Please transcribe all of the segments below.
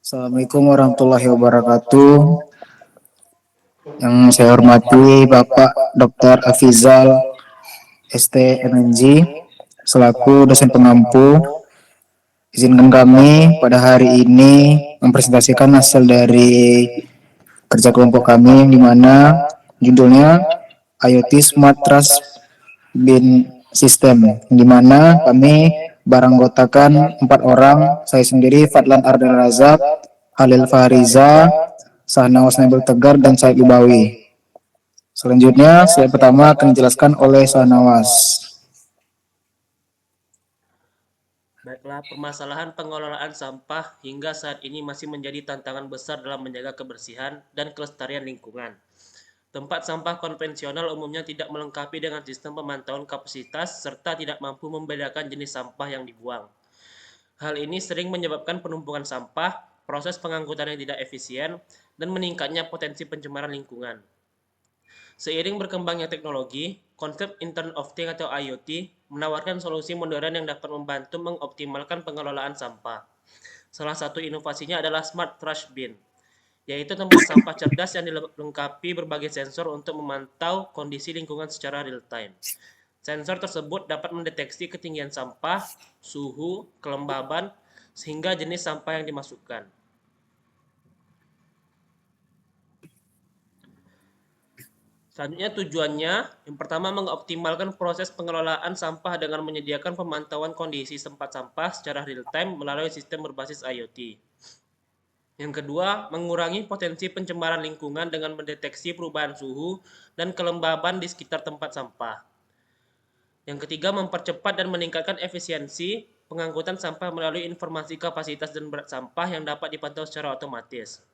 Assalamualaikum warahmatullahi wabarakatuh. Yang saya hormati Bapak Dr. Afizal ST MNG selaku dosen pengampu. Izinkan kami pada hari ini mempresentasikan hasil dari kerja kelompok kami di mana judulnya IoT Smart Trust Bin System, di mana kami beranggotakan 4 orang, saya sendiri Fadlan Ardel Razak, Halil Fahriza, Sahnawas Nabil Tegar, dan Said Ibawi. Selanjutnya, slide pertama akan dijelaskan oleh Sahnawas. Baiklah, permasalahan pengelolaan sampah hingga saat ini masih menjadi tantangan besar dalam menjaga kebersihan dan kelestarian lingkungan. Tempat sampah konvensional umumnya tidak melengkapi dengan sistem pemantauan kapasitas serta tidak mampu membedakan jenis sampah yang dibuang. Hal ini sering menyebabkan penumpukan sampah, proses pengangkutan yang tidak efisien, dan meningkatnya potensi pencemaran lingkungan. Seiring berkembangnya teknologi, konsep Internet of Things atau IoT menawarkan solusi modern yang dapat membantu mengoptimalkan pengelolaan sampah. Salah satu inovasinya adalah Smart Trash Bin, yaitu tempat sampah cerdas yang dilengkapi berbagai sensor untuk memantau kondisi lingkungan secara real-time. Sensor tersebut dapat mendeteksi ketinggian sampah, suhu, kelembaban, sehingga jenis sampah yang dimasukkan. Selanjutnya tujuannya, yang pertama mengoptimalkan proses pengelolaan sampah dengan menyediakan pemantauan kondisi tempat sampah secara real-time melalui sistem berbasis IoT. Yang kedua, mengurangi potensi pencemaran lingkungan dengan mendeteksi perubahan suhu dan kelembaban di sekitar tempat sampah. Yang ketiga, mempercepat dan meningkatkan efisiensi pengangkutan sampah melalui informasi kapasitas dan berat sampah yang dapat dipantau secara otomatis.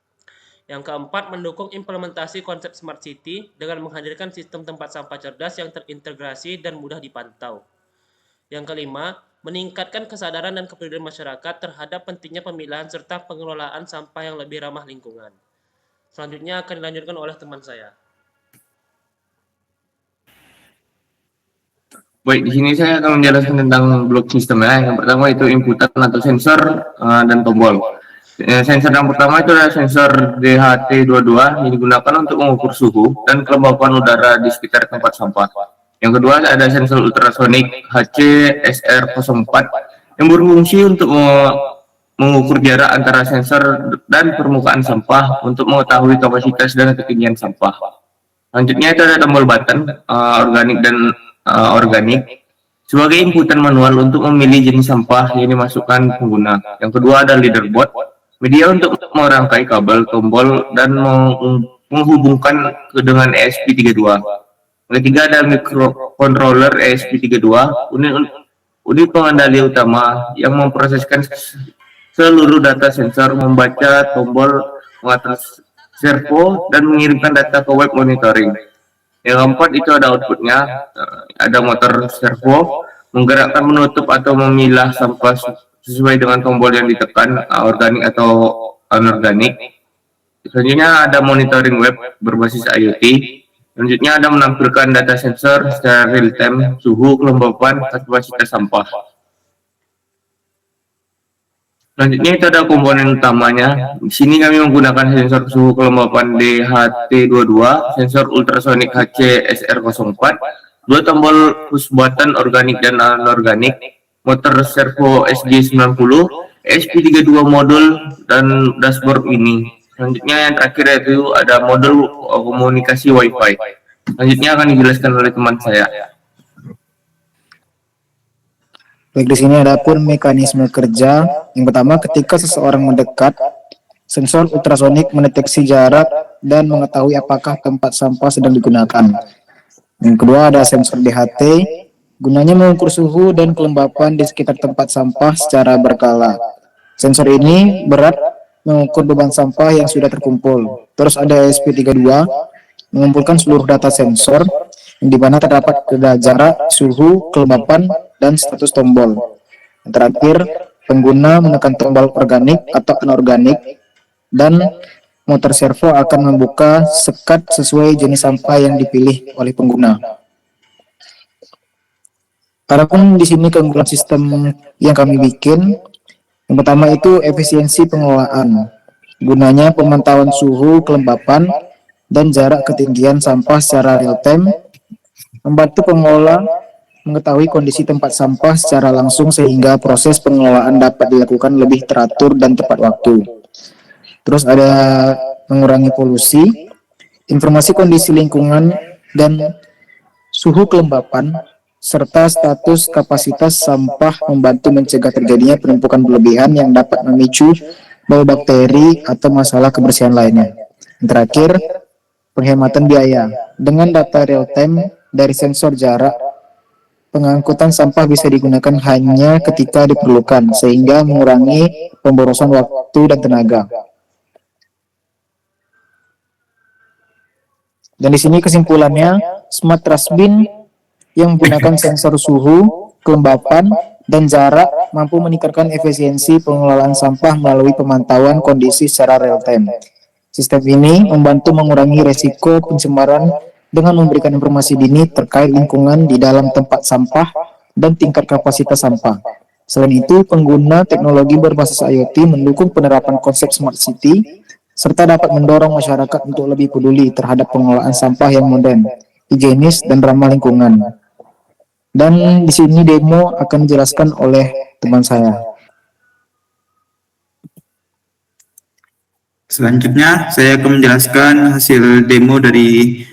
Yang keempat, mendukung implementasi konsep Smart City dengan menghadirkan sistem tempat sampah cerdas yang terintegrasi dan mudah dipantau. Yang kelima, meningkatkan kesadaran dan kepedulian masyarakat terhadap pentingnya pemilahan serta pengelolaan sampah yang lebih ramah lingkungan. Selanjutnya akan dilanjutkan oleh teman saya. Baik, di sini saya akan menjelaskan tentang blok sistemnya. Yang pertama itu inputan atau sensor dan tombol. Sensor yang pertama itu adalah sensor DHT22 yang digunakan untuk mengukur suhu dan kelembapan udara di sekitar tempat sampah. Yang kedua ada sensor ultrasonik HCSR04 yang berfungsi untuk mengukur jarak antara sensor dan permukaan sampah untuk mengetahui kapasitas dan ketinggian sampah. Selanjutnya itu ada tombol button organik dan organik sebagai inputan manual untuk memilih jenis sampah yang dimasukkan pengguna. Yang kedua ada leaderboard, media untuk merangkai kabel, tombol, dan menghubungkan dengan ESP32. Yang ketiga ada microcontroller ESP32, unit pengendali utama yang memproseskan seluruh data sensor, membaca tombol, mengatur servo, dan mengirimkan data ke web monitoring. Yang keempat itu ada outputnya, ada motor servo, menggerakkan, menutup, atau memilah sampah sesuai dengan tombol yang ditekan, organik atau anorganik. Selanjutnya ada monitoring web berbasis IoT. Selanjutnya ada menampilkan data sensor secara real time, suhu, kelembapan, kapasitas sampah. Selanjutnya itu ada komponen utamanya. Di sini kami menggunakan sensor suhu kelembapan DHT22, sensor ultrasonik HCSR04, dua tombol push button organik dan anorganik, motor servo SG90, ESP32 modul, dan dashboard ini. Selanjutnya yang terakhir yaitu ada modul komunikasi Wi-Fi. Selanjutnya akan dijelaskan oleh teman saya. Baik, di sini ada pun mekanisme kerja. Yang pertama, ketika seseorang mendekat, sensor ultrasonik mendeteksi jarak dan mengetahui apakah tempat sampah sedang digunakan. Yang kedua, ada sensor DHT, gunanya mengukur suhu dan kelembapan di sekitar tempat sampah secara berkala. Sensor ini berat mengukur beban sampah yang sudah terkumpul. Terus ada ESP32, mengumpulkan seluruh data sensor, di mana terdapat jarak, suhu, kelembapan, dan status tombol. Yang terakhir, pengguna menekan tombol organik atau anorganik, dan motor servo akan membuka sekat sesuai jenis sampah yang dipilih oleh pengguna. Adapun di sini keunggulan sistem yang kami bikin, yang pertama itu efisiensi pengelolaan. Gunanya pemantauan suhu, kelembapan, dan jarak ketinggian sampah secara real time, membantu pengelola mengetahui kondisi tempat sampah secara langsung sehingga proses pengelolaan dapat dilakukan lebih teratur dan tepat waktu. Terus ada mengurangi polusi, informasi kondisi lingkungan dan suhu kelembapan, serta status kapasitas sampah membantu mencegah terjadinya penumpukan berlebihan yang dapat memicu bau bakteri atau masalah kebersihan lainnya. Yang terakhir, penghematan biaya. Dengan data real time dari sensor jarak, pengangkutan sampah bisa digunakan hanya ketika diperlukan, sehingga mengurangi pemborosan waktu dan tenaga. Dan di sini kesimpulannya, Smart Trash Bin yang menggunakan sensor suhu, kelembapan, dan jarak mampu meningkatkan efisiensi pengelolaan sampah melalui pemantauan kondisi secara real time. Sistem ini membantu mengurangi resiko pencemaran dengan memberikan informasi dini terkait lingkungan di dalam tempat sampah dan tingkat kapasitas sampah. Selain itu, pengguna teknologi berbasis IoT mendukung penerapan konsep Smart City serta dapat mendorong masyarakat untuk lebih peduli terhadap pengelolaan sampah yang modern, higienis, dan ramah lingkungan. Dan di sini demo akan dijelaskan oleh teman saya. Selanjutnya, saya akan menjelaskan hasil demo dari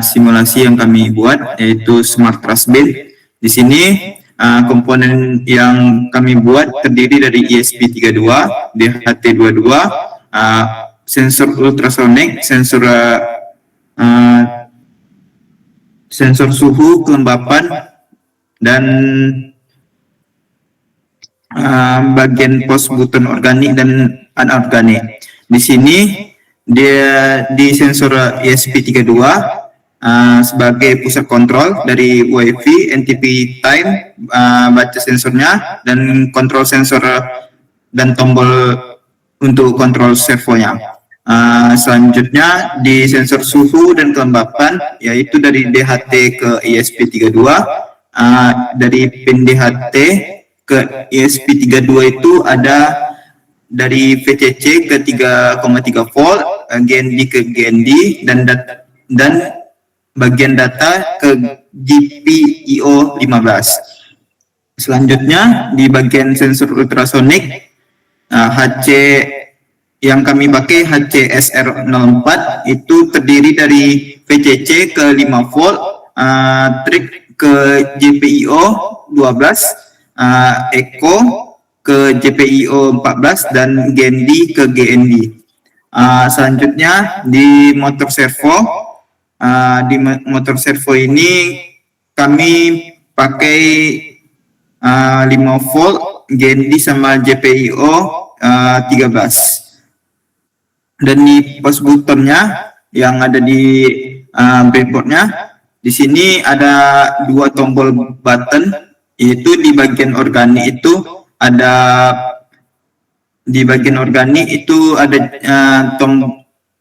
simulasi yang kami buat, yaitu Smart Trash Bin. Di sini, komponen yang kami buat terdiri dari ESP32, DHT22, sensor ultrasonik, sensor suhu, kelembapan, dan bagian pos button organik dan anorganik. Di sini dia di sensor ESP32 sebagai pusat kontrol dari WiFi, NTP time, baca sensornya, dan kontrol sensor dan tombol untuk kontrol servonya. Selanjutnya di sensor suhu dan kelembapan, yaitu dari DHT ke ESP32, dari pin DHT ke ESP32 itu ada dari VCC ke 3,3 volt, GND ke GND, dan bagian data ke GPIO 15. Selanjutnya di bagian sensor ultrasonik, HC yang kami pakai HCSR04 itu terdiri dari VCC ke 5 volt, trik ke GPIO 12, Echo ke GPIO 14, dan GND ke GND. Selanjutnya di motor servo, ini kami pakai 5 volt, GND sama GPIO 13. Dan di pos buttonnya yang ada di breadboardnya, di sini ada 2 tombol button, yaitu di bagian organik itu ada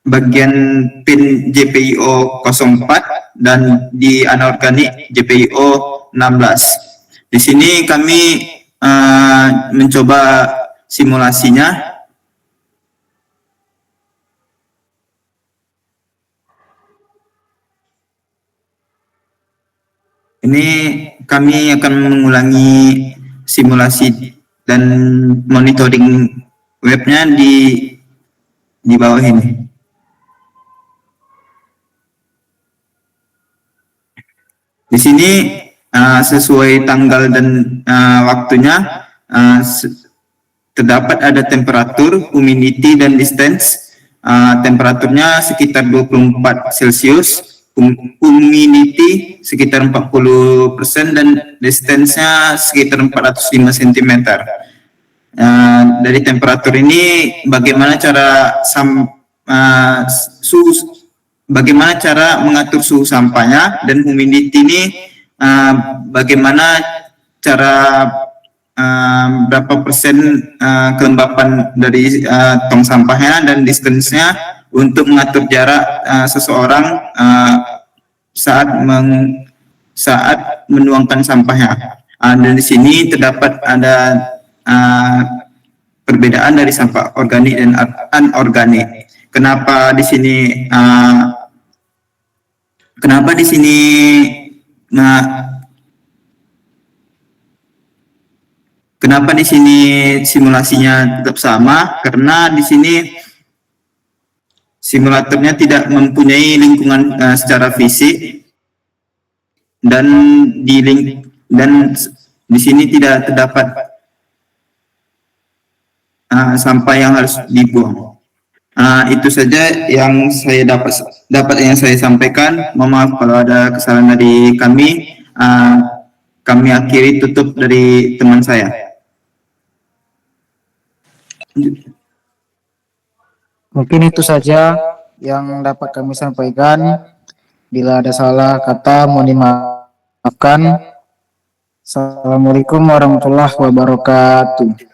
bagian pin GPIO 04 dan di anorganik GPIO 16. Di sini kami mencoba simulasinya. Ini kami akan mengulangi simulasi dan monitoring webnya di bawah ini. Di sini sesuai tanggal dan waktunya terdapat ada temperatur, humidity, dan distance. Temperaturnya sekitar 24 Celcius, humidity sekitar 40%, dan distance-nya sekitar 405 cm. Dari temperatur ini bagaimana cara bagaimana cara mengatur suhu sampahnya, dan humidity ini bagaimana cara berapa persen kelembapan dari tong sampahnya, dan distance-nya untuk mengatur jarak seseorang saat menuangkan sampahnya. Dan di sini terdapat ada perbedaan dari sampah organik dan anorganik. Kenapa di sini nah, kenapa di sini simulasinya tetap sama? Karena di sini simulatornya tidak mempunyai lingkungan secara fisik, dan di sini tidak terdapat sampah yang harus dibuang. Itu saja yang saya dapat saya sampaikan. Mohon maaf kalau ada kesalahan dari kami. Kami akhiri tutup dari teman saya. Mungkin itu saja yang dapat kami sampaikan. Bila ada salah kata, mohon dimaafkan. Assalamualaikum warahmatullahi wabarakatuh.